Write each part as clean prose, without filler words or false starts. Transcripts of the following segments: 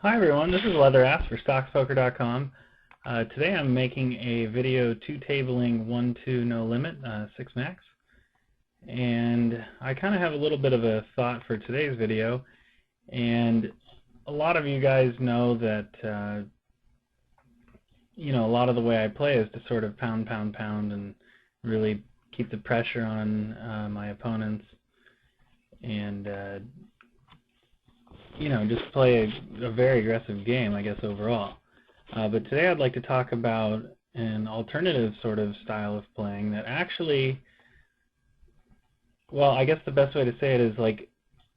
Hi everyone, this is Leatherass for StoxPoker.com. Today I'm making a video two-tabling 1-2 no limit, 6 max. And I kind of have a little bit of a thought for today's video. And a lot of you guys know that, a lot of the way I play is to sort of pound and really keep the pressure on my opponents and just play a very aggressive game, I guess, overall. But today I'd like to talk about an alternative sort of style of playing that actually, well, I guess the best way to say it is, like,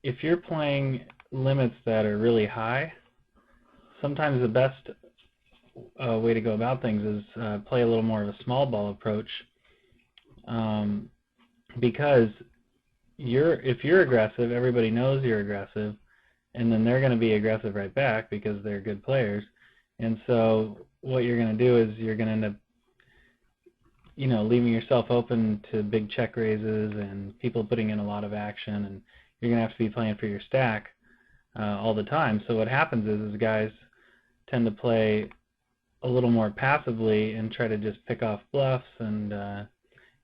if you're playing limits that are really high, sometimes the best way to go about things is play a little more of a small ball approach, because if you're aggressive, everybody knows you're aggressive, and then they're going to be aggressive right back because they're good players. And so what you're going to do is you're going to end up, leaving yourself open to big check raises and people putting in a lot of action, and you're going to have to be playing for your stack all the time. So what happens is guys tend to play a little more passively and try to just pick off bluffs and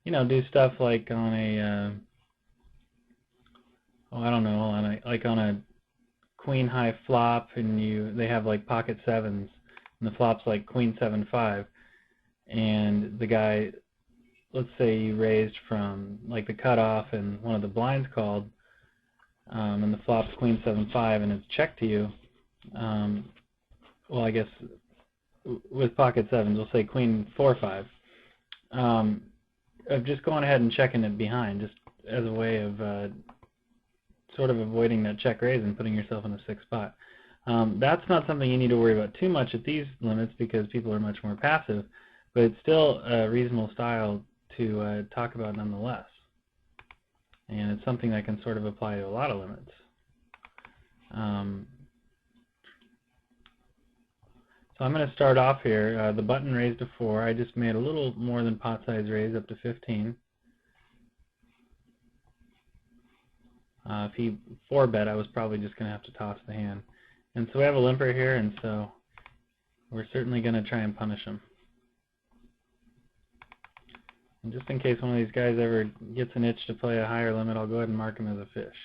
do stuff like on a on a queen high flop, and they have like pocket sevens, and the flop's like queen 7-5, and the guy, let's say you raised from like the cutoff and one of the blinds called, and the flop's queen 7-5 and it's checked to you. Well, I guess with pocket sevens we'll say queen 4-5, of just going ahead and checking it behind, just as a way of sort of avoiding that check raise and putting yourself in a sick spot. That's not something you need to worry about too much at these limits because people are much more passive, but it's still a reasonable style to talk about nonetheless. And it's something that can sort of apply to a lot of limits. So I'm going to start off here. The button raised to 4. I just made a little more than pot size raise up to 15. If he 4-bet, I was probably just going to have to toss the hand. And so we have a limper here, and so we're certainly going to try and punish him. And just in case one of these guys ever gets an itch to play a higher limit, I'll go ahead and mark him as a fish.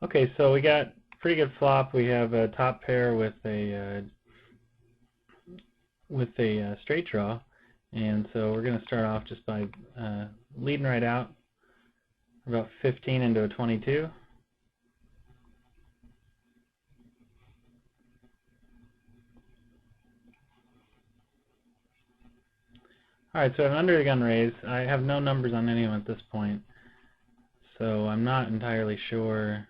Okay, so we got pretty good flop. We have a top pair with a straight draw, and so we're going to start off just by leading right out. About 15 into a 22. Alright, so I have an under the gun raise. I have no numbers on anyone at this point, so I'm not entirely sure,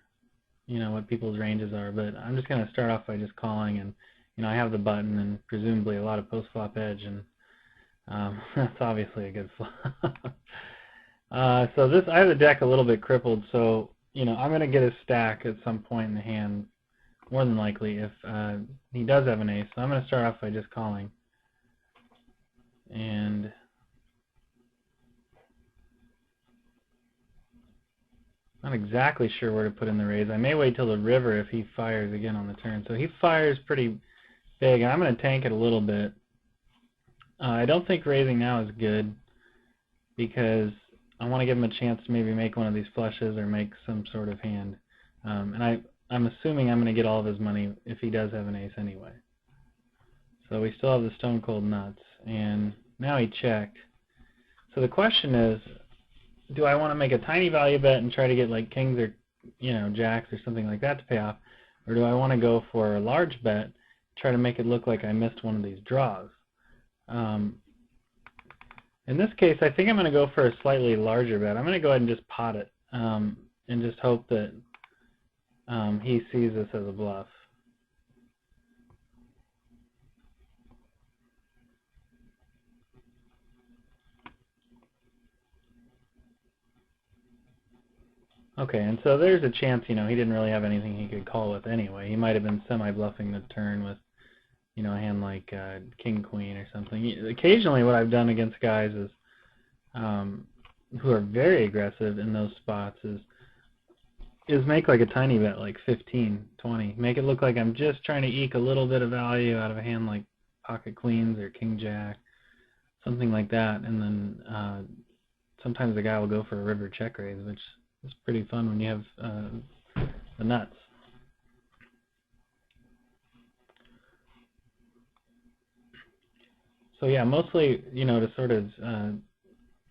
what people's ranges are, but I'm just going to start off by just calling, and, I have the button and presumably a lot of post-flop edge, and that's obviously a good flop. So I have the deck a little bit crippled, so I'm going to get a stack at some point in the hand, more than likely, if he does have an ace. So I'm going to start off by just calling, and not exactly sure where to put in the raise. I may wait till the river if he fires again on the turn. So he fires pretty big, and I'm going to tank it a little bit. I don't think raising now is good because I want to give him a chance to maybe make one of these flushes or make some sort of hand. And I'm assuming I'm going to get all of his money if he does have an ace anyway. So we still have the stone cold nuts, and now he checked. So the question is, do I want to make a tiny value bet and try to get like kings or jacks or something like that to pay off, or do I want to go for a large bet, try to make it look like I missed one of these draws? In this case, I think I'm going to go for a slightly larger bet. I'm going to go ahead and just pot it, and just hope that he sees this as a bluff. Okay, and so there's a chance, he didn't really have anything he could call with anyway. He might have been semi-bluffing the turn with, a hand like king queen or something. Occasionally what I've done against guys is who are very aggressive in those spots is is make like a tiny bet, like 15, 20. Make it look like I'm just trying to eke a little bit of value out of a hand like pocket queens or king jack, something like that. And then sometimes the guy will go for a river check raise, which is pretty fun when you have the nuts. So yeah, mostly, to sort of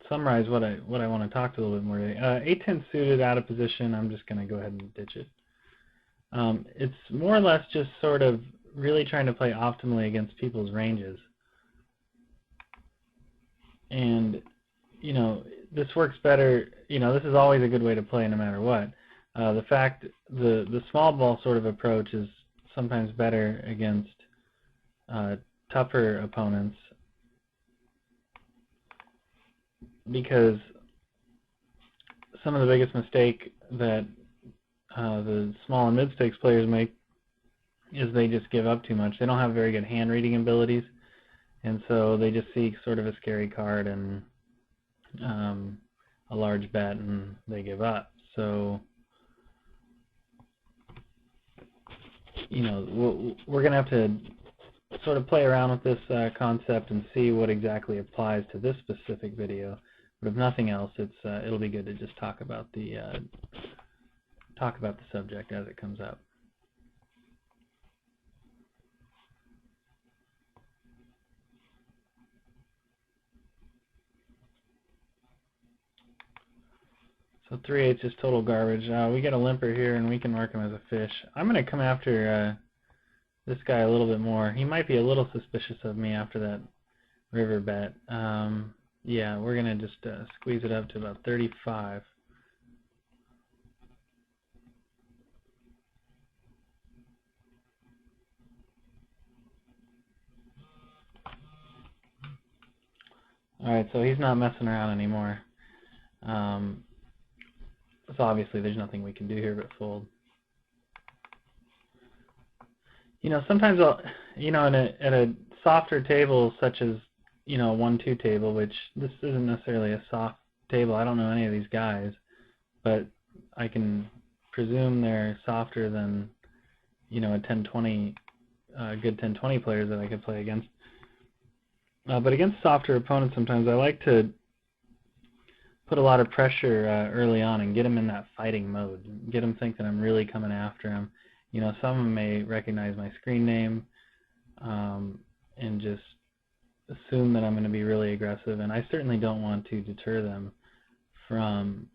summarize what I want to talk to a little bit more today. 8-10 suited out of position, I'm just going to go ahead and ditch it. It's more or less just sort of really trying to play optimally against people's ranges. And, this works better, this is always a good way to play no matter what. The small ball sort of approach is sometimes better against tougher opponents, because some of the biggest mistake that the small and mid-stakes players make is they just give up too much. They don't have very good hand reading abilities, and so they just see sort of a scary card and a large bet, and they give up. So we're going to have to sort of play around with this concept and see what exactly applies to this specific video. But if nothing else, it'll be good to just talk about the subject as it comes up. So 3/8 is total garbage. We get a limper here, and we can mark him as a fish. I'm going to come after this guy a little bit more. He might be a little suspicious of me after that river bet. Yeah, we're going to just squeeze it up to about 35. Alright, so he's not messing around anymore. So obviously there's nothing we can do here but fold. Sometimes I'll, at a softer table such as, a 1-2 table, which this isn't necessarily a soft table. I don't know any of these guys, but I can presume they're softer than, a 10-20, good 10-20 players that I could play against. But against softer opponents, sometimes I like to put a lot of pressure early on and get them in that fighting mode, get them thinking I'm really coming after them. Some of them may recognize my screen name and just assume that I'm going to be really aggressive, and I certainly don't want to deter them from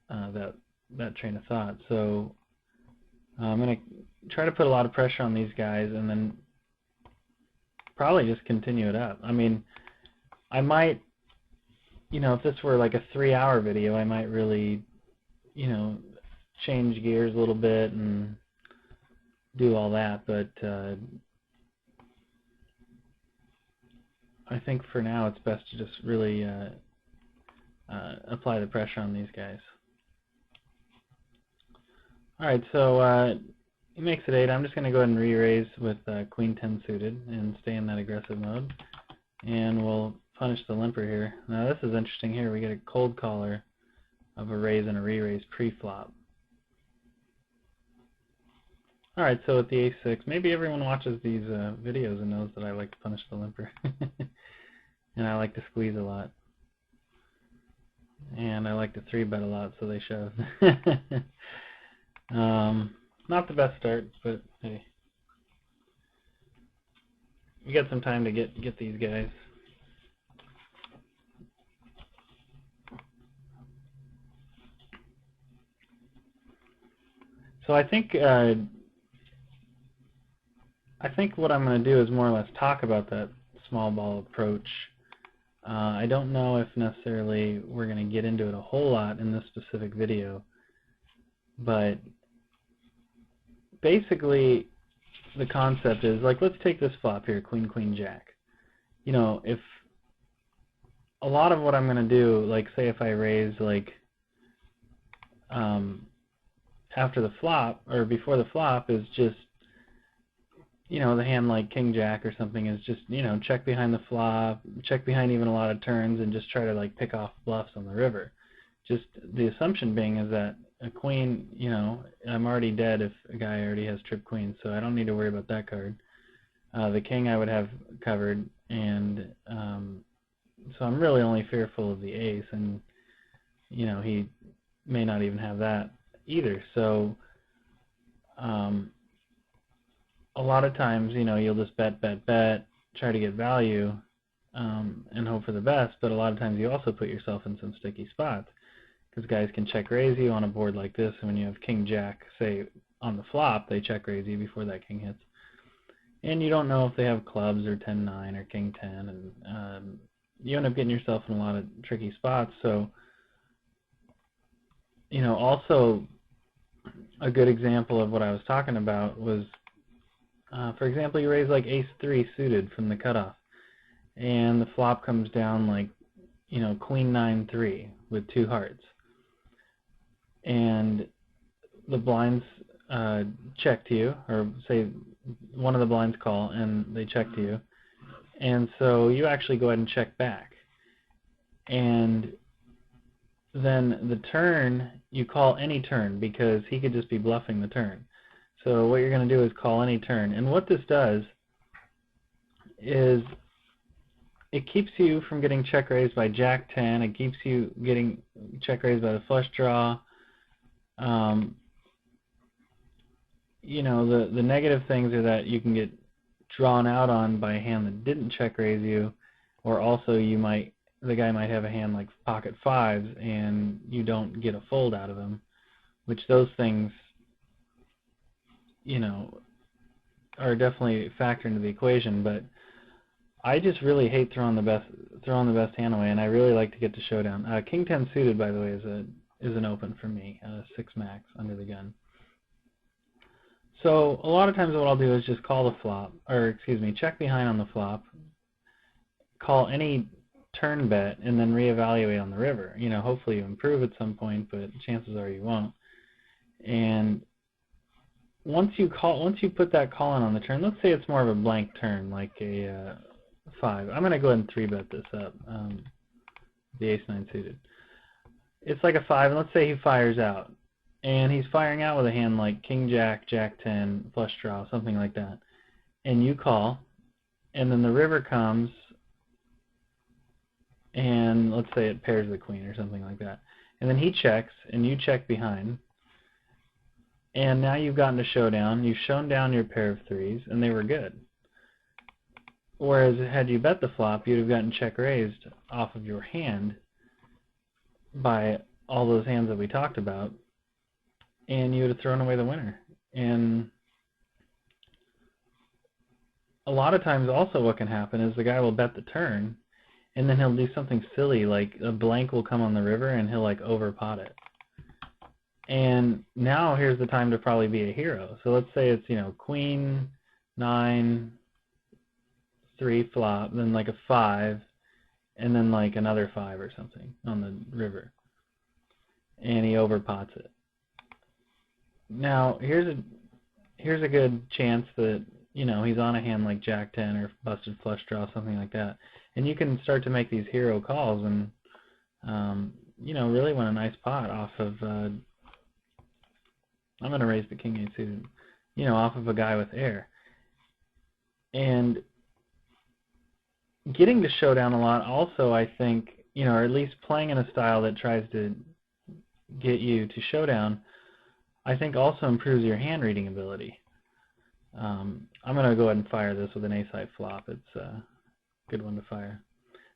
that train of thought. So I'm going to try to put a lot of pressure on these guys and then probably just continue it up. I mean, I might, if this were like a 3-hour video, I might really, change gears a little bit and do all that, but I think for now it's best to just really apply the pressure on these guys. Alright, so he makes it 8. I'm just going to go ahead and re-raise with Queen 10 suited and stay in that aggressive mode, and we'll punish the limper here. Now this is interesting here. We get a cold caller of a raise and a re-raise pre-flop. Alright, so with the ace-6, maybe everyone watches these videos and knows that I like to punish the limper. And I like to squeeze a lot. And I like to 3-bet a lot, so they shove. Not the best start, but hey. We got some time to get these guys. So I think what I'm going to do is more or less talk about that small ball approach. I don't know if necessarily we're going to get into it a whole lot in this specific video, but basically the concept is, like, let's take this flop here, Queen, Queen, Jack. If a lot of what I'm going to do, like, say if I raise, like, after the flop, or before the flop, is just, the hand like King Jack or something is just, check behind the flop, check behind even a lot of turns, and just try to, like, pick off bluffs on the river. Just the assumption being is that a queen, you know, I'm already dead if a guy already has trip queen, so I don't need to worry about that card. The king I would have covered, and so I'm really only fearful of the ace, and you know, he may not even have that either. So a lot of times, you know, you'll just bet, try to get value, and hope for the best, but a lot of times you also put yourself in some sticky spots, because guys can check raise you on a board like this, and when you have king jack, say, on the flop, they check raise you before that king hits. And you don't know if they have clubs or 10-9 or king 10, and you end up getting yourself in a lot of tricky spots. So, you know, also a good example of what I was talking about was, for example, you raise like ace-3 suited from the cutoff, and the flop comes down like, you know, queen 9-3 with 2 hearts, and the blinds check to you, or say one of the blinds call and they check to you, and so you actually go ahead and check back, and then the turn, you call any turn, because he could just be bluffing the turn. So what you're going to do is call any turn, and what this does is it keeps you from getting check raised by jack 10, it keeps you getting check raised by the flush draw. You know, the negative things are that you can get drawn out on by a hand that didn't check raise you, or also the guy might have a hand like pocket fives and you don't get a fold out of him, which those things, you know, are definitely a factor into the equation. But I just really hate throwing the best hand away, and I really like to get to showdown. King 10 suited, by the way, is an open for me, 6 max under the gun. So a lot of times what I'll do is just call the flop, or excuse me, check behind on the flop, call any turn bet, and then reevaluate on the river. You know, hopefully you improve at some point, but chances are you won't. And once you put that call in on the turn, let's say it's more of a blank turn, like a 5. I'm going to go ahead and 3-bet this up, the ace-9 suited. It's like a 5, and let's say he fires out. And he's firing out with a hand like king jack, jack 10, flush draw, something like that. And you call, and then the river comes, and let's say it pairs the queen or something like that. And then he checks, and you check behind. And now you've gotten to showdown. You've shown down your pair of 3s, and they were good. Whereas had you bet the flop, you'd have gotten check raised off of your hand by all those hands that we talked about, and you would have thrown away the winner. And a lot of times also what can happen is the guy will bet the turn, and then he'll do something silly, like a blank will come on the river and he'll like overpot it. And now here's the time to probably be a hero. So let's say it's, you know, queen 9 3 flop, then like a 5, and then like another 5 or something on the river, and he overpots it. Now here's a good chance that, you know, he's on a hand like jack 10 or busted flush draw, something like that, and you can start to make these hero calls and you know, really win a nice pot off of I'm going to raise the king 8 suited, you know, off of a guy with air. And getting to showdown a lot also, I think, you know, or at least playing in a style that tries to get you to showdown, I think also improves your hand reading ability. I'm going to go ahead and fire this with an ace-high flop. It's a good one to fire.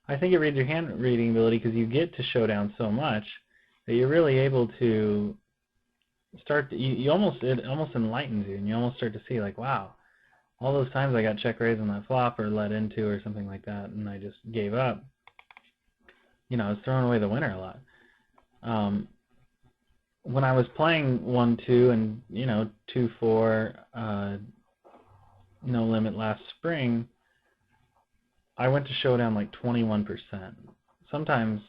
I think it reads your hand reading ability because you get to showdown so much that you're really able to start to, it almost enlightens you, and you almost start to see like, wow, all those times I got check raised on that flop or led into or something like that, and I just gave up. You know, I was throwing away the winner a lot. When I was playing 1-2 and, you know, 2-4, no limit last spring, I went to showdown like 21%. Sometimes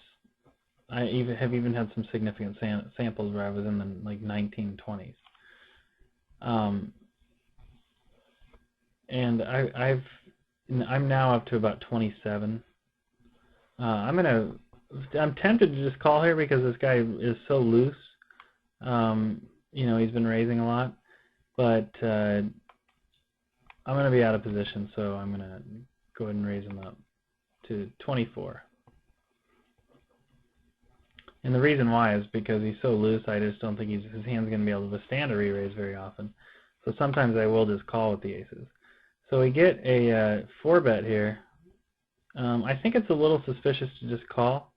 I have even had some significant samples where I was in the like 19-20s. And I'm now up to about 27. I'm tempted to just call here because this guy is so loose. You know, he's been raising a lot, but I'm going to be out of position, so I'm going to go ahead and raise him up to 24. And the reason why is because he's so loose, I just don't think his hand's going to be able to withstand a re-raise very often. So sometimes I will just call with the aces. So we get a 4-bet here. I think it's a little suspicious to just call.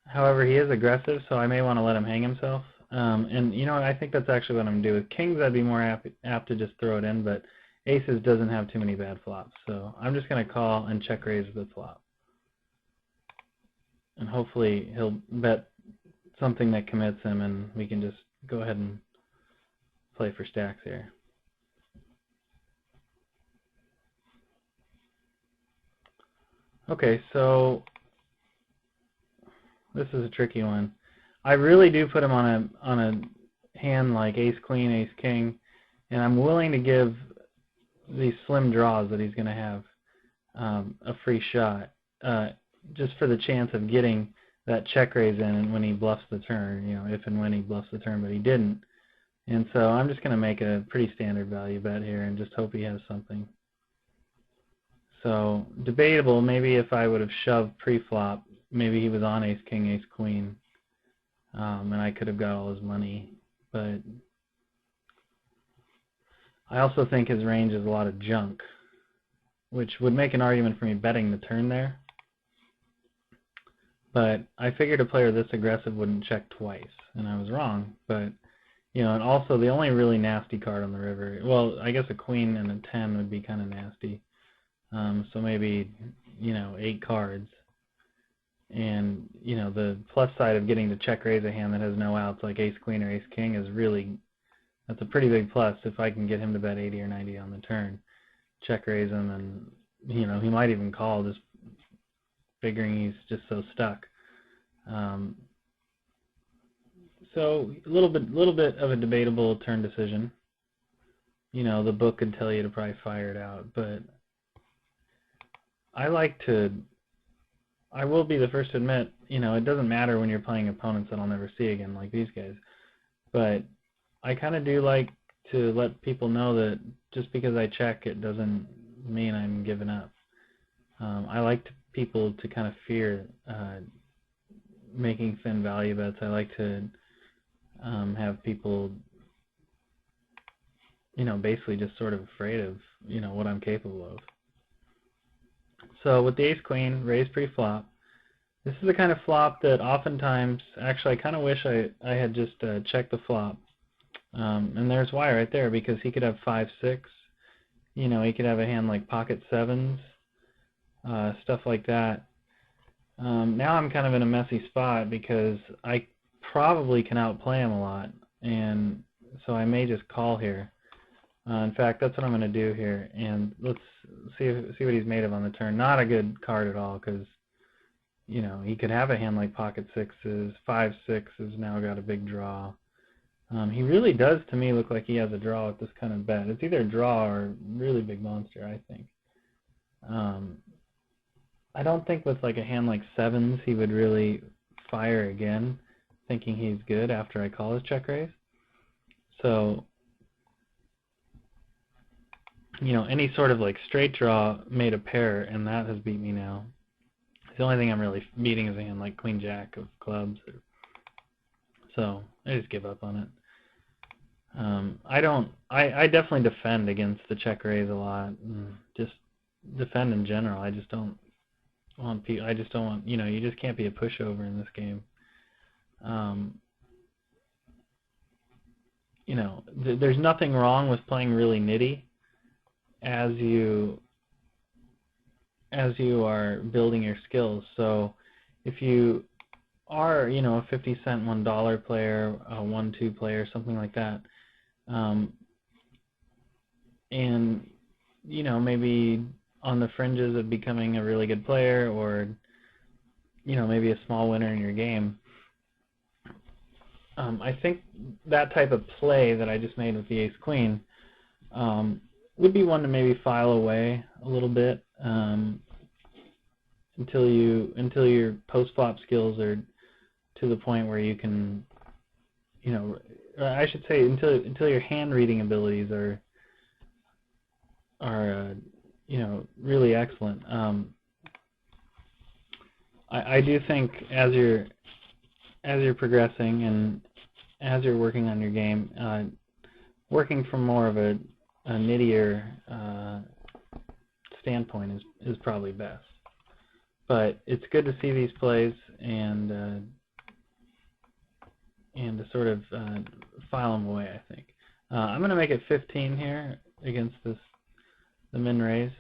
However, he is aggressive, so I may want to let him hang himself. And you know what, I think that's actually what I'm going to do. With kings, I'd be more apt to just throw it in, but aces doesn't have too many bad flops. So I'm just going to call and check raise the flop. And hopefully he'll bet something that commits him, and we can just go ahead and play for stacks here. Okay, so this is a tricky one. I really do put him on a hand like ace queen, ace king, and I'm willing to give these slim draws that he's going to have a free shot, just for the chance of getting that check raise in and when he bluffs the turn, you know, if and when he bluffs the turn, but he didn't. And so I'm just going to make a pretty standard value bet here and just hope he has something. So debatable, maybe if I would have shoved pre-flop, maybe he was on ace king, ace queen, and I could have got all his money. But I also think his range is a lot of junk, which would make an argument for me betting the turn there. But I figured a player this aggressive wouldn't check twice, and I was wrong. But you know, and also the only really nasty card on the river, well, I guess a queen and a 10 would be kind of nasty. So maybe, you know, 8 cards. And, you know, the plus side of getting to check raise a hand that has no outs like ace queen or ace king is really, that's a pretty big plus if I can get him to bet 80 or 90 on the turn. Check raise him, and, you know, he might even call, just figuring he's just so stuck. So a little bit of a debatable turn decision. You know, the book could tell you to probably fire it out, but I will be the first to admit, you know, it doesn't matter when you're playing opponents that I'll never see again, like these guys. But I kind of do like to let people know that just because I check, it doesn't mean I'm giving up. I like people to kind of fear making thin value bets. I like to have people, you know, basically just sort of afraid of, you know, what I'm capable of. So with the ace queen, raise pre-flop. This is the kind of flop that oftentimes, actually I kind of wish I had just checked the flop. And there's why right there, because he could have 5-6. You know, he could have a hand like pocket sevens, stuff like that. Now I'm kind of in a messy spot because I probably can outplay him a lot, and so I may just call here. In fact, that's what I'm going to do here, and let's see what he's made of on the turn. Not a good card at all, because, you know, he could have a hand like pocket sixes, 5-6 has now got a big draw. He really does, to me, look like he has a draw with this kind of bet. It's either a draw or a really big monster, I think. I don't think with like a hand like sevens he would really fire again, thinking he's good after I call his check raise. So, you know, any sort of like straight draw made a pair, and that has beat me now. The only thing I'm really beating is a hand like queen jack of clubs. So I just give up on it. I definitely defend against the check raise a lot, and just defend in general. I just don't want, you know, you just can't be a pushover in this game. You know, there's nothing wrong with playing really nitty as you are building your skills. So if you are, you know, a 50-cent $1 player, a 1-2 player, something like that, and, you know, maybe on the fringes of becoming a really good player, or, you know, maybe a small winner in your game, I think that type of play that I just made with the ace-queen would be one to maybe file away a little bit until your post-flop skills are to the point where you can you know, I should say until your hand reading abilities are you know, really excellent. I do think as you're progressing and as you're working on your game, working from more of a nittier standpoint is probably best. But it's good to see these plays and to sort of file them away, I think. I'm going to make it 15 here against the min raise.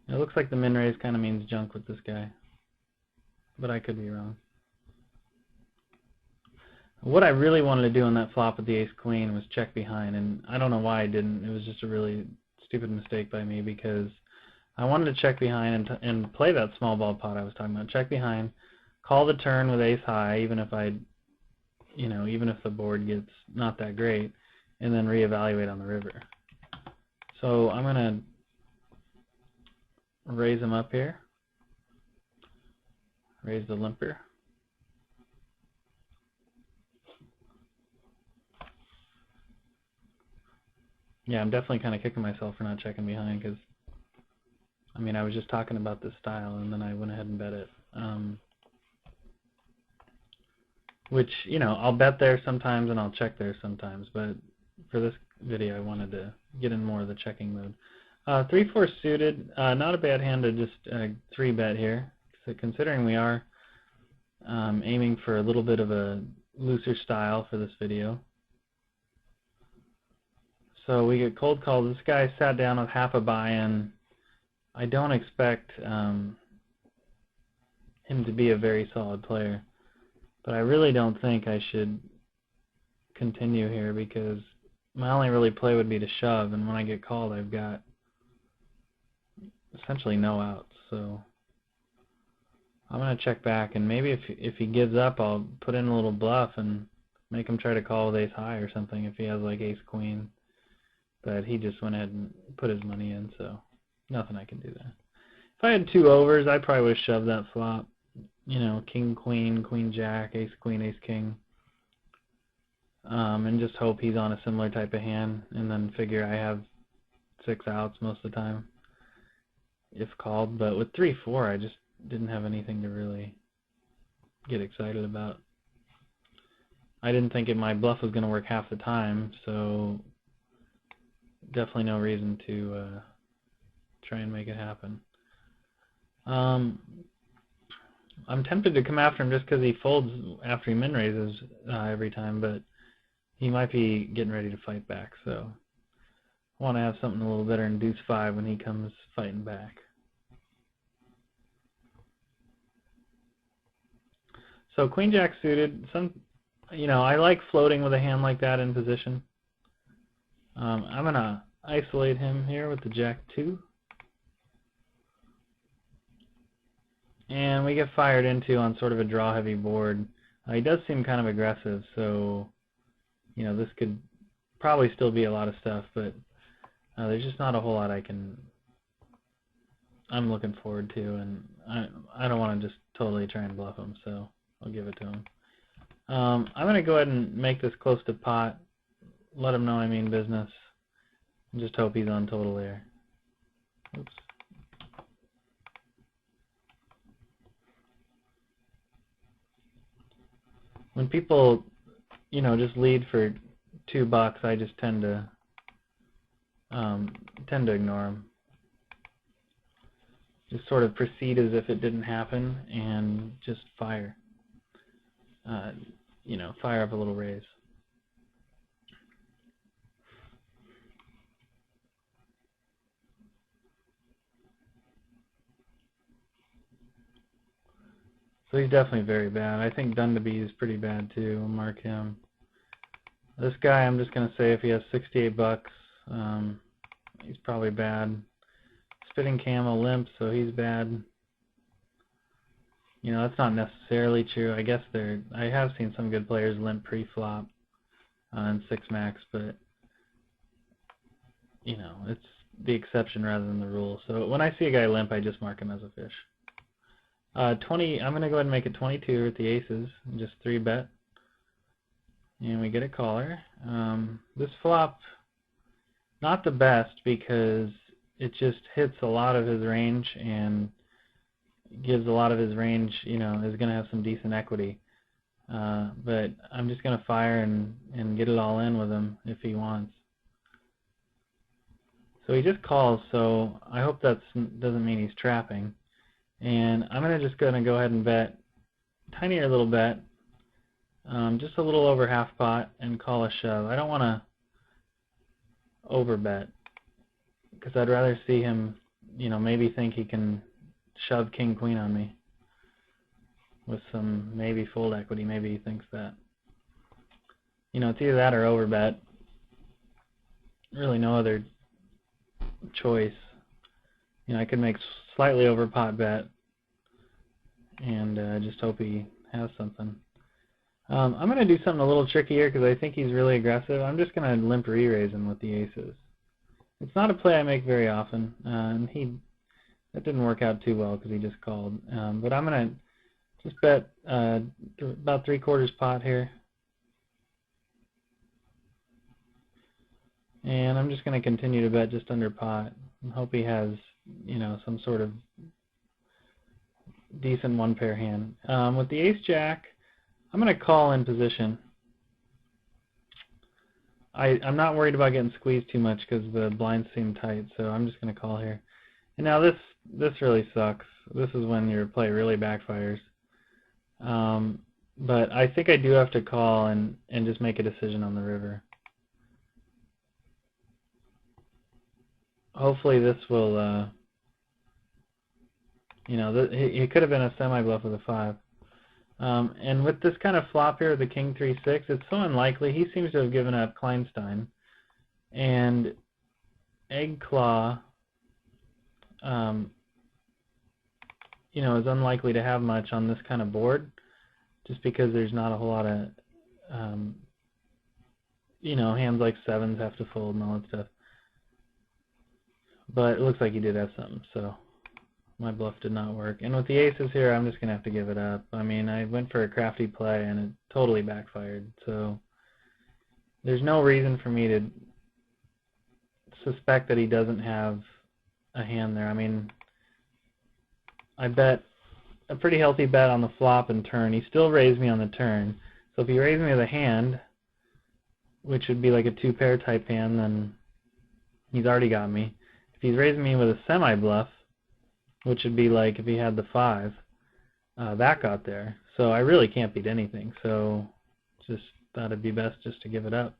It looks like the min raise kind of means junk with this guy, but I could be wrong. What I really wanted to do on that flop with the ace-queen was check behind, and I don't know why I didn't. It was just a really stupid mistake by me because I wanted to check behind and play that small ball pot I was talking about. Check behind, call the turn with ace high, even if even if the board gets not that great, and then reevaluate on the river. So I'm gonna raise him up here. Raise the limper. Yeah, I'm definitely kind of kicking myself for not checking behind because, I mean, I was just talking about this style and then I went ahead and bet it. Which, you know, I'll bet there sometimes and I'll check there sometimes, but for this video I wanted to get in more of the checking mode. 3-4 suited, not a bad hand to just 3-bet here. So considering we are aiming for a little bit of a looser style for this video. So we get cold called. This guy sat down with half a buy-in. I don't expect him to be a very solid player, but I really don't think I should continue here because my only really play would be to shove, and when I get called I've got essentially no outs. So I'm going to check back, and maybe if he gives up I'll put in a little bluff and make him try to call with ace high or something if he has like ace queen. But he just went ahead and put his money in, so nothing I can do there. If I had 2 overs, I probably would have shoved that flop. You know, king, queen, queen, jack, ace, queen, ace, king. And just hope he's on a similar type of hand, and then figure I have 6 outs most of the time, if called. But with 3-4, I just didn't have anything to really get excited about. I didn't think my bluff was going to work half the time, so definitely no reason to try and make it happen. I'm tempted to come after him just because he folds after he min raises every time, but he might be getting ready to fight back, so I want to have something a little better than deuce 5 when he comes fighting back. So queen jack suited, I like floating with a hand like that in position. I'm going to isolate him here with the jack 2. And we get fired into on sort of a draw heavy board. He does seem kind of aggressive, so this could probably still be a lot of stuff, but there's just not a whole lot I'm looking forward to, and I don't want to just totally try and bluff him, so I'll give it to him. I'm going to go ahead and make this close to pot, let him know I mean business, and just hope he's on total air. Oops. When people, just lead for $2, I just tend to ignore them. Just sort of proceed as if it didn't happen and just fire. Fire up a little raise. So he's definitely very bad. I think Dunderby is pretty bad too. I'll mark him. This guy, I'm just going to say if he has $68, he's probably bad. Spitting Camel limp, so he's bad. That's not necessarily true. I guess I have seen some good players limp pre-flop in 6 max, but it's the exception rather than the rule. So when I see a guy limp, I just mark him as a fish. 20. I'm going to go ahead and make it 22 with the aces, and just 3-bet. And we get a caller. This flop, not the best because it just hits a lot of his range and gives a lot of his range, is going to have some decent equity. But I'm just going to fire and get it all in with him if he wants. So he just calls, so I hope that doesn't mean he's trapping. And I'm just going to go ahead and bet, tinier little bet, just a little over half pot and call a shove. I don't want to overbet because I'd rather see him, maybe think he can shove king queen on me with some maybe fold equity. Maybe he thinks that. It's either that or overbet. Really no other choice. I could make slightly over pot bet and just hope he has something. I'm going to do something a little trickier because I think he's really aggressive. I'm just going to limp re-raise him with the aces. It's not a play I make very often, and that didn't work out too well because he just called. But I'm going to just bet about 3/4 pot here. And I'm just going to continue to bet just under pot and hope he has, some sort of decent one-pair hand. With the ace-jack, I'm going to call in position. I'm not worried about getting squeezed too much because the blinds seem tight, so I'm just going to call here. And now this really sucks. This is when your play really backfires. But I think I do have to call and just make a decision on the river. Hopefully this will, he could have been a semi-bluff with a 5. And with this kind of flop here, the king 3-6, it's so unlikely. He seems to have given up Kleinstein. And egg claw, is unlikely to have much on this kind of board, just because there's not a whole lot of, hands like 7s have to fold and all that stuff. But it looks like he did have something, so my bluff did not work. And with the aces here, I'm just going to have to give it up. I mean, I went for a crafty play, and it totally backfired. So there's no reason for me to suspect that he doesn't have a hand there. I mean, I bet a pretty healthy bet on the flop and turn. He still raised me on the turn. So if he raised me with a hand, which would be like a 2-pair type hand, then he's already got me. If he's raising me with a semi-bluff, which would be like if he had the 5, that got there. So I really can't beat anything. So just thought it'd be best just to give it up.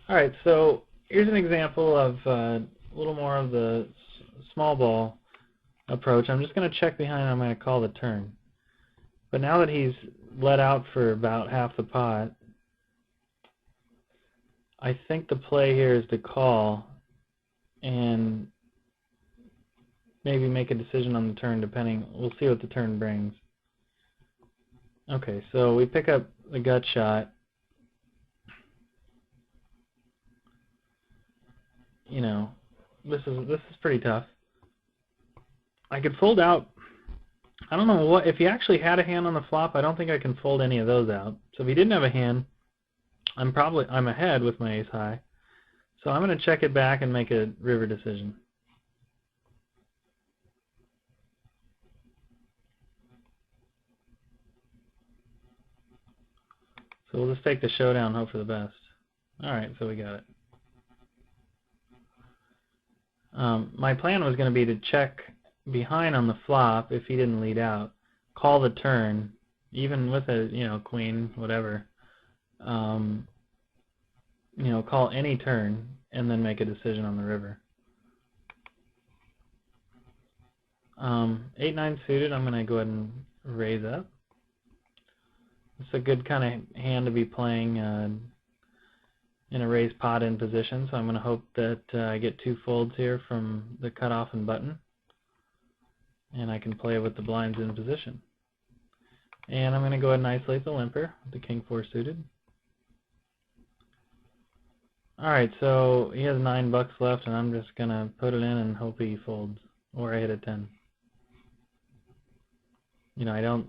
All right, so here's an example of a little more of the small ball approach. I'm just going to check behind and I'm going to call the turn. But now that he's let out for about half the pot, I think the play here is to call and maybe make a decision on the turn depending. We'll see what the turn brings. Okay, so we pick up the gut shot. This is pretty tough. I could fold out. I don't know what if he actually had a hand on the flop. I don't think I can fold any of those out. So if he didn't have a hand, I'm ahead with my ace high. So I'm going to check it back and make a river decision. So we'll just take the showdown, hope for the best. Alright, so we got it. My plan was going to be to check behind on the flop if he didn't lead out, call the turn, even with a queen, whatever. Call any turn and then make a decision on the river. 8-9 suited, I'm going to go ahead and raise up. It's a good kind of hand to be playing in a raised pot in position, so I'm going to hope that I get 2 folds here from the cutoff and button, and I can play with the blinds in position. And I'm going to go ahead and isolate the limper with the king 4 suited. Alright, so he has $9 left, and I'm just gonna put it in and hope he folds, or I hit a 10. You know, I don't,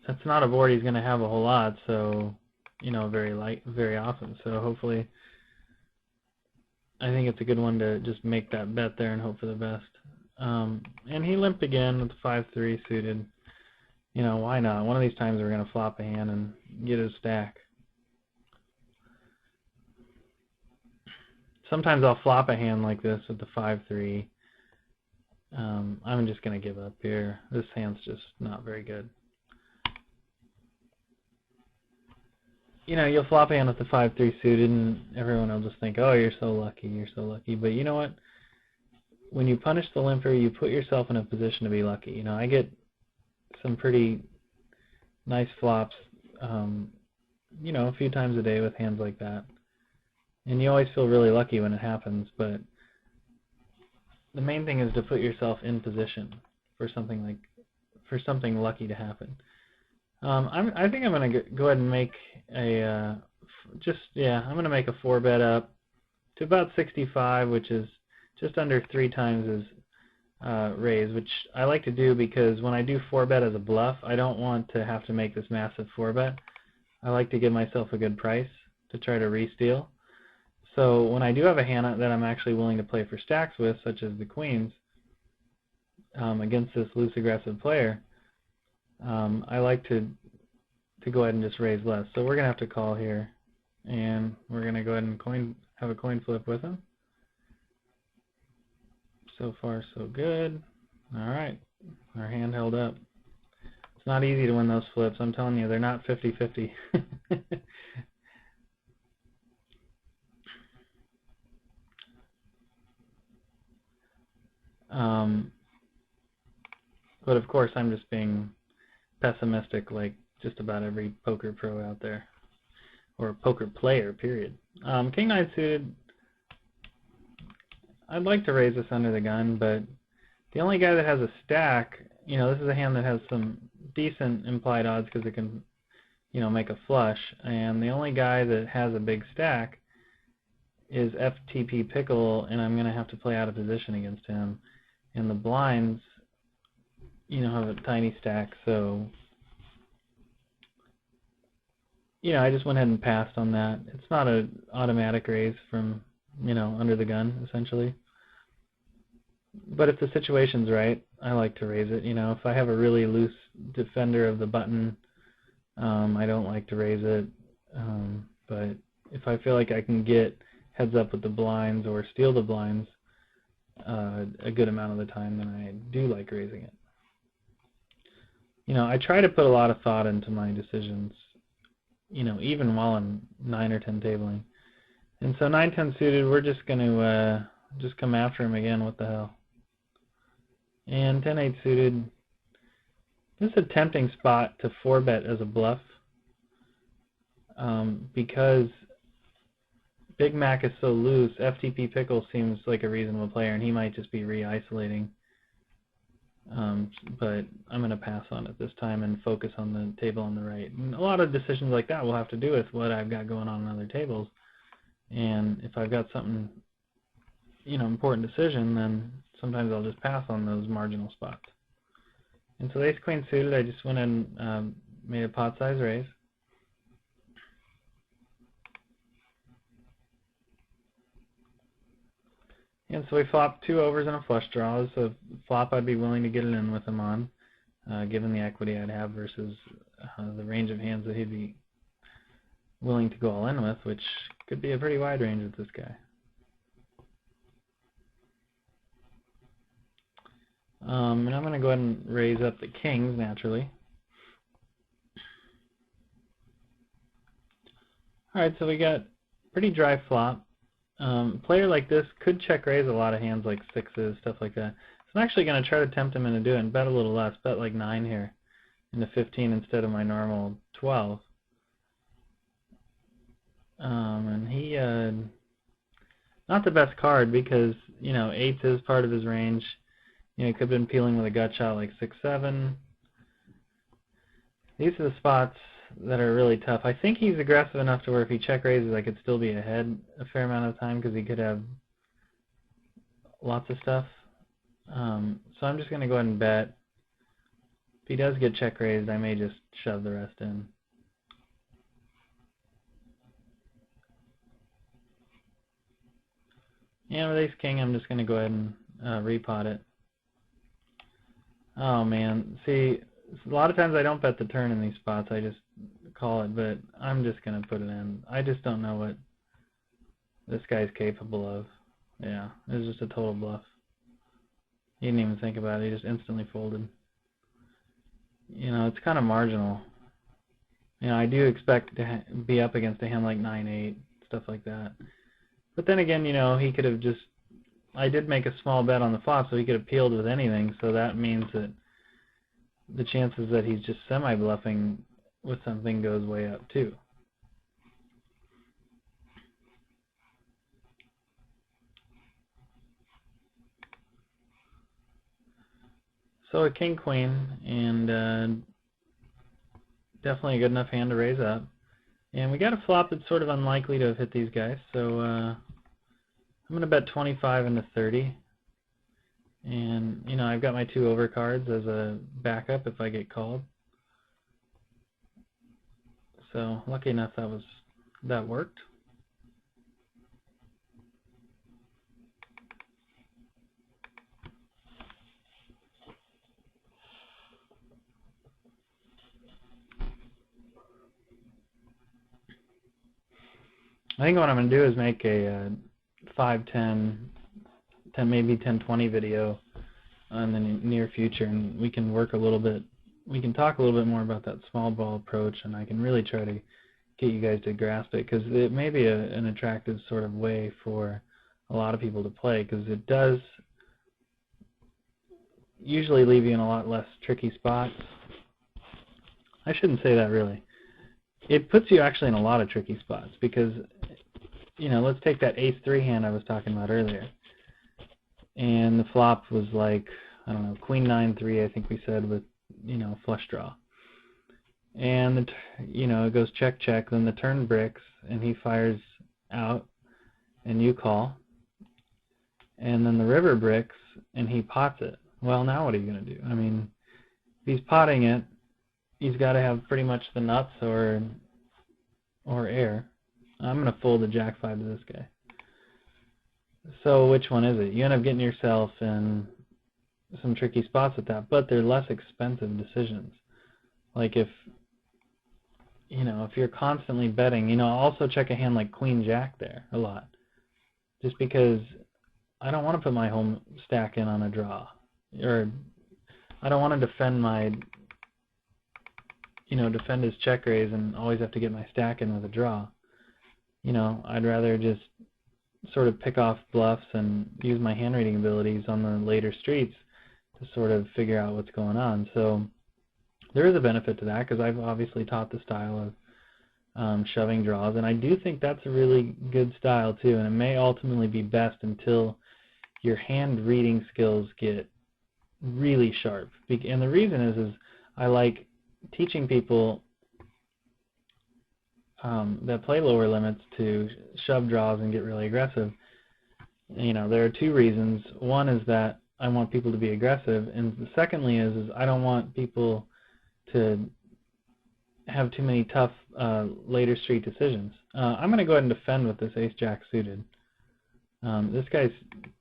that's not a board he's gonna have a whole lot, so, you know, very often, so hopefully, I think it's a good one to just make that bet there and hope for the best. And he limped again with the 5-3 suited. You know, why not? One of these times we're gonna flop a hand and get his stack. Sometimes I'll flop a hand like this with the 5-3. I'm just going to give up here. This hand's just not very good. You know, you'll flop a hand with the 5-3 suited and everyone will just think, oh, you're so lucky, you're so lucky. But you know what? When you punish the limper, you put yourself in a position to be lucky. You know, I get some pretty nice flops, you know, a few times a day with hands like that. And you always feel really lucky when it happens, but the main thing is to put yourself in position for something lucky to happen. I think I'm going to go ahead and make a I'm going to make a 4-bet up to about 65, which is just under 3 times his raise, which I like to do because when I do 4-bet as a bluff, I don't want to have to make this massive 4-bet. I like to give myself a good price to try to re-steal. So when I do have a hand that I'm actually willing to play for stacks with, such as the queens, against this loose aggressive player, I like to go ahead and just raise less. So we're going to have to call here, and we're going to go ahead and have a coin flip with him. So far, so good. All right, our hand held up. It's not easy to win those flips. I'm telling you, they're not 50-50. But of course, I'm just being pessimistic, like just about every poker pro out there, or poker player, period. King-9 suited, I'd like to raise this under the gun, but the only guy that has a stack, you know, this is a hand that has some decent implied odds because it can, you know, make a flush, and the only guy that has a big stack is FTP Pickle, and I'm going to have to play out of position against him. And the blinds, you know, have a tiny stack, so, you know, I just went ahead and passed on that. It's not an automatic raise from, you know, under the gun, essentially. But if the situation's right, I like to raise it. You know, if I have a really loose defender of the button, I don't like to raise it. But if I feel like I can get heads up with the blinds or steal the blinds a good amount of the time, then I do like raising it. You know, I try to put a lot of thought into my decisions, you know, even while I'm 9 or 10 tabling. And so 9-10 suited, we're just going to just come after him again. What the hell? And 10-8 suited, this is a tempting spot to 4-bet as a bluff because Big Mac is so loose. FTP Pickle seems like a reasonable player, and he might just be re-isolating. But I'm going to pass on it this time and focus on the table on the right. And a lot of decisions like that will have to do with what I've got going on other tables. And if I've got something, you know, important decision, then sometimes I'll just pass on those marginal spots. And so ace queen suited, I just went and made a pot size raise. And so we flopped 2 overs and a flush draw. So flop I'd be willing to get it in with him on, given the equity I'd have versus the range of hands that he'd be willing to go all in with, which could be a pretty wide range with this guy. And I'm going to go ahead and raise up the kings naturally. Alright, so we got pretty dry flop. Player like this could check raise a lot of hands like sixes, stuff like that. So I'm actually going to try to tempt him into doing it and bet a little less, bet like 9 here into 15 instead of my normal 12. And he, not the best card because, you know, 8s is part of his range. You know, he could have been peeling with a gut shot like 6-7. These are the spots that are really tough. I think he's aggressive enough to where if he check raises, I could still be ahead a fair amount of time because he could have lots of stuff. So I'm just going to go ahead and bet. If he does get check raised, I may just shove the rest in. Yeah, with ace king, I'm just going to go ahead and repot it. Oh man, see, a lot of times I don't bet the turn in these spots, I just call it, but I'm just going to put it in. I just don't know what this guy's capable of. Yeah, it was just a total bluff. He didn't even think about it, he just instantly folded. You know, it's kind of marginal. You know, I do expect to be up against a hand like 9-8, stuff like that. But then again, you know, he could have just, I did make a small bet on the flop, so he could have peeled with anything, so that means that the chances that he's just semi-bluffing with something goes way up too. So a king-queen, and definitely a good enough hand to raise up. And we got a flop that's sort of unlikely to have hit these guys, so I'm going to bet 25 into 30. And, you know, I've got my 2 overcards as a backup if I get called. So, lucky enough that worked. I think what I'm going to do is make a 5, 10, maybe 10-20 video in the near future, and we can work a little bit, we can talk a little bit more about that small ball approach, and I can really try to get you guys to grasp it, because it may be an attractive sort of way for a lot of people to play, because it does usually leave you in a lot less tricky spots. I shouldn't say that really. It puts you actually in a lot of tricky spots, because, you know, let's take that ace-3 hand I was talking about earlier. And the flop was like, I don't know, queen 9-3, I think we said, with, you know, flush draw. And, you know, it goes check, check, then the turn bricks, and he fires out, and you call. And then the river bricks, and he pots it. Well, now what are you going to do? I mean, if he's potting it, he's got to have pretty much the nuts or air. I'm going to fold the jack-5 to this guy. So which one is it? You end up getting yourself in some tricky spots with that, but they're less expensive decisions. Like if, you know, if you're constantly betting, you know, I'll also check a hand like queen-jack there a lot. Just because I don't want to put my home stack in on a draw. Or I don't want to defend my, you know, defend his check raise and always have to get my stack in with a draw. You know, I'd rather just sort of pick off bluffs and use my hand reading abilities on the later streets to sort of figure out what's going on. So there is a benefit to that, because I've obviously taught the style of shoving draws, and I do think that's a really good style too, and it may ultimately be best until your hand reading skills get really sharp. And the reason is I like teaching people that play lower limits to shove draws and get really aggressive. You know, there are 2 reasons. One is that I want people to be aggressive, and secondly is I don't want people to have too many tough later street decisions. I'm going to go ahead and defend with this ace-jack suited. This guy's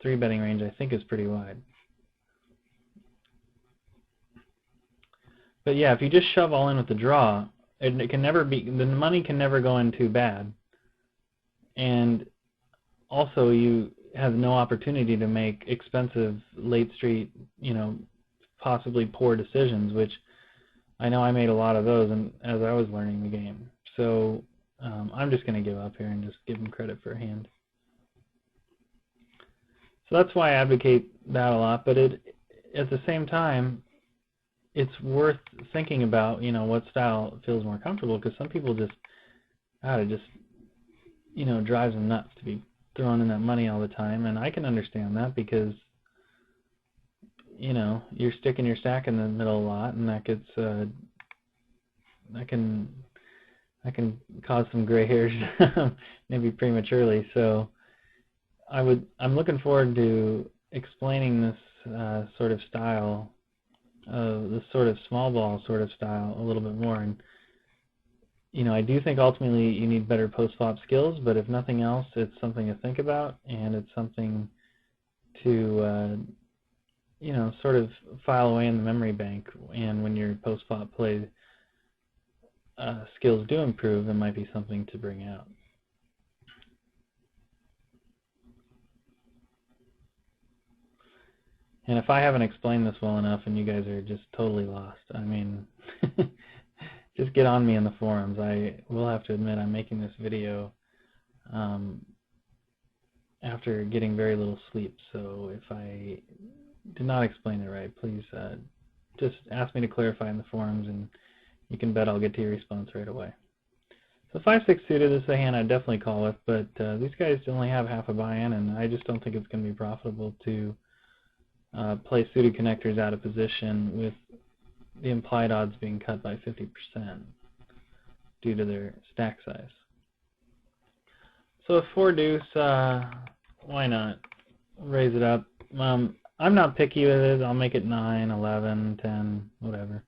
3-betting range I think is pretty wide. But yeah, if you just shove all in with the draw, it can never be, the money can never go in too bad. And also you have no opportunity to make expensive late street, you know, possibly poor decisions, which I know I made a lot of those and as I was learning the game. So I'm just going to give up here and just give him credit for a hand. So that's why I advocate that a lot, but at the same time, it's worth thinking about, you know, what style feels more comfortable, because some people just, God, it just, you know, drives them nuts to be throwing in that money all the time, and I can understand that because, you know, you're sticking your stack in the middle a lot, and that gets, that can I can cause some gray hairs maybe prematurely. So I'm looking forward to explaining this sort of style, this sort of small ball sort of style a little bit more. And I do think ultimately you need better post-flop skills, but if nothing else, it's something to think about, and it's something to sort of file away in the memory bank. And when your post-flop play skills do improve, it might be something to bring out. And if I haven't explained this well enough and you guys are just totally lost, I mean, just get on me in the forums. I will have to admit I'm making this video after getting very little sleep, so if I did not explain it right, please just ask me to clarify in the forums, and you can bet I'll get to your response right away. So 5-6 suited, this is a hand I'd definitely call with, but these guys only have half a buy-in, and I just don't think it's going to be profitable to play suited connectors out of position with the implied odds being cut by 50% due to their stack size. So a 4 deuce, why not raise it up? I'm not picky with it. I'll make it 9, 11, 10, whatever.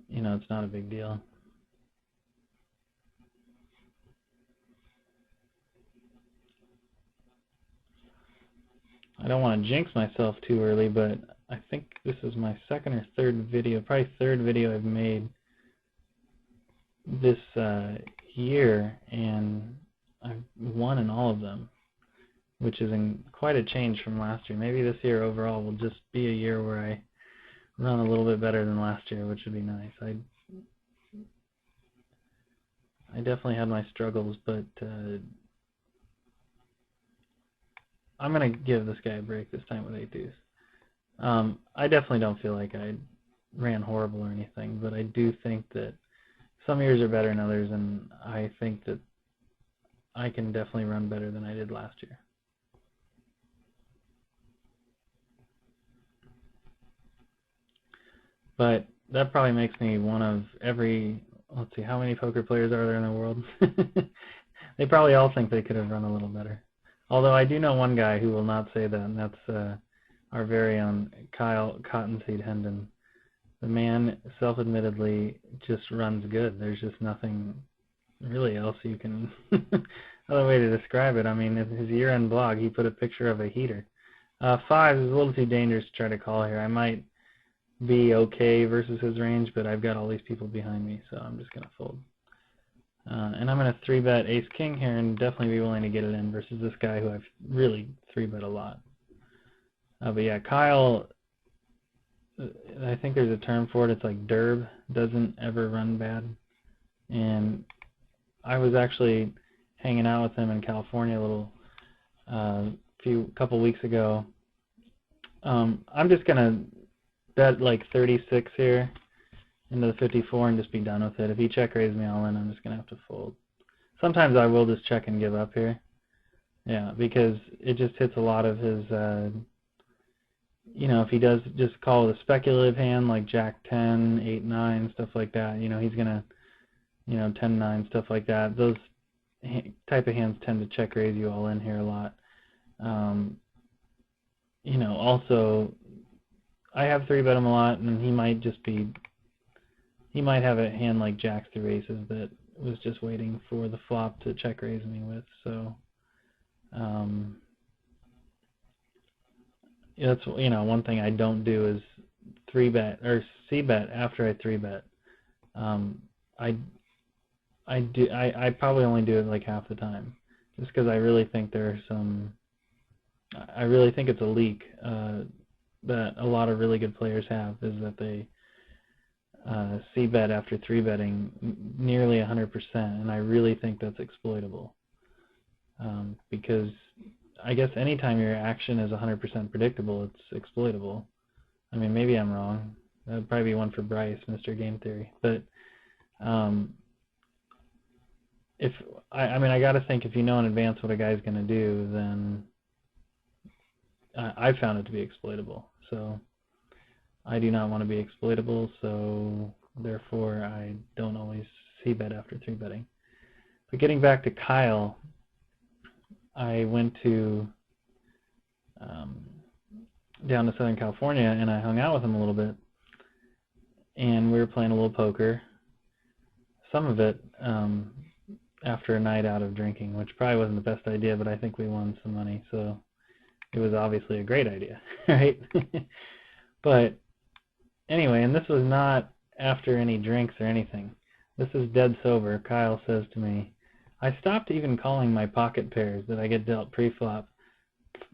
It's not a big deal. I don't want to jinx myself too early, but I think this is my second or third video, probably third video I've made this year, and I've won in all of them, which is quite a change from last year. Maybe this year overall will just be a year where I run a little bit better than last year, which would be nice. I definitely had my struggles, but I'm going to give this guy a break this time with 8 deuce. I definitely don't feel like I ran horrible or anything, but I do think that some years are better than others, and I think that I can definitely run better than I did last year. But that probably makes me one of every, let's see, how many poker players are there in the world? They probably all think they could have run a little better. Although I do know one guy who will not say that, and that's our very own Kyle Cottonseed Hendon. The man self-admittedly just runs good. There's just nothing really else you can, other way to describe it. I mean, in his year-end blog, he put a picture of a heater. 5 is a little too dangerous to try to call here. I might be okay versus his range, but I've got all these people behind me, so I'm just going to fold. And I'm going to 3-bet ace-king here and definitely be willing to get it in versus this guy who I've really 3-bet a lot. But yeah, Kyle, I think there's a term for it. It's like derb, doesn't ever run bad. And I was actually hanging out with him in California a couple weeks ago. I'm just going to bet like 36 here into the 54 and just be done with it. If he check raises me all in, I'm just going to have to fold. Sometimes I will just check and give up here. Yeah, because it just hits a lot of his, if he does just call with a speculative hand like Jack 10, 8, 9, stuff like that, he's going to, 10, 9, stuff like that. Those type of hands tend to check raise you all in here a lot. Also, I have 3-bet him a lot, and he might have a hand like jacks through aces that was just waiting for the flop to check raise me with. So that's one thing I don't do is 3-bet or c-bet after I 3-bet. I probably only do it like half the time, just because I really think I really think it's a leak that a lot of really good players have, is that they c-bet after 3-betting nearly 100%, and I really think that's exploitable. Because I guess anytime your action is 100% predictable, it's exploitable. I mean, maybe I'm wrong. That would probably be one for Bryce, Mr. Game Theory. But I got to think if you know in advance what a guy's going to do, then I found it to be exploitable. So I do not want to be exploitable, so therefore I don't always c-bet after 3-betting. But getting back to Kyle, I went to down to Southern California, and I hung out with him a little bit, and we were playing a little poker. Some of it after a night out of drinking, which probably wasn't the best idea, but I think we won some money, so it was obviously a great idea, right? But anyway, and this was not after any drinks or anything. This is dead sober. Kyle says to me, I stopped even calling my pocket pairs that I get dealt pre-flop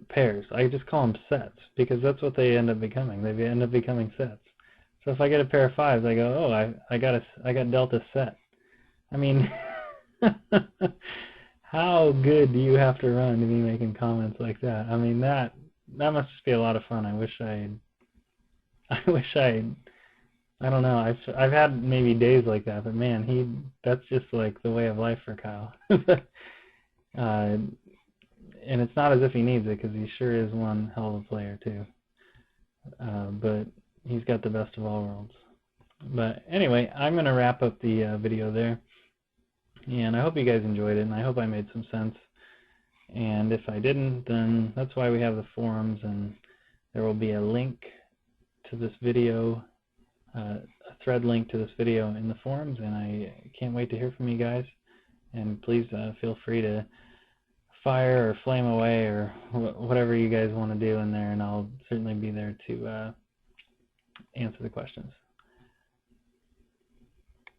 pairs. I just call them sets, because that's what they end up becoming. They end up becoming sets. So if I get a pair of fives, I go, oh, I got dealt a set. I mean, how good do you have to run to be making comments like that? I mean, that must just be a lot of fun. I don't know. I've had maybe days like that, but man, that's just like the way of life for Kyle. And it's not as if he needs it, because he sure is one hell of a player too. But he's got the best of all worlds. But anyway, I'm going to wrap up the video there. And I hope you guys enjoyed it, and I hope I made some sense. And if I didn't, then that's why we have the forums, and there will be a link to this video, a thread link to this video in the forums, and I can't wait to hear from you guys. And please feel free to fire or flame away or whatever you guys want to do in there, and I'll certainly be there to answer the questions.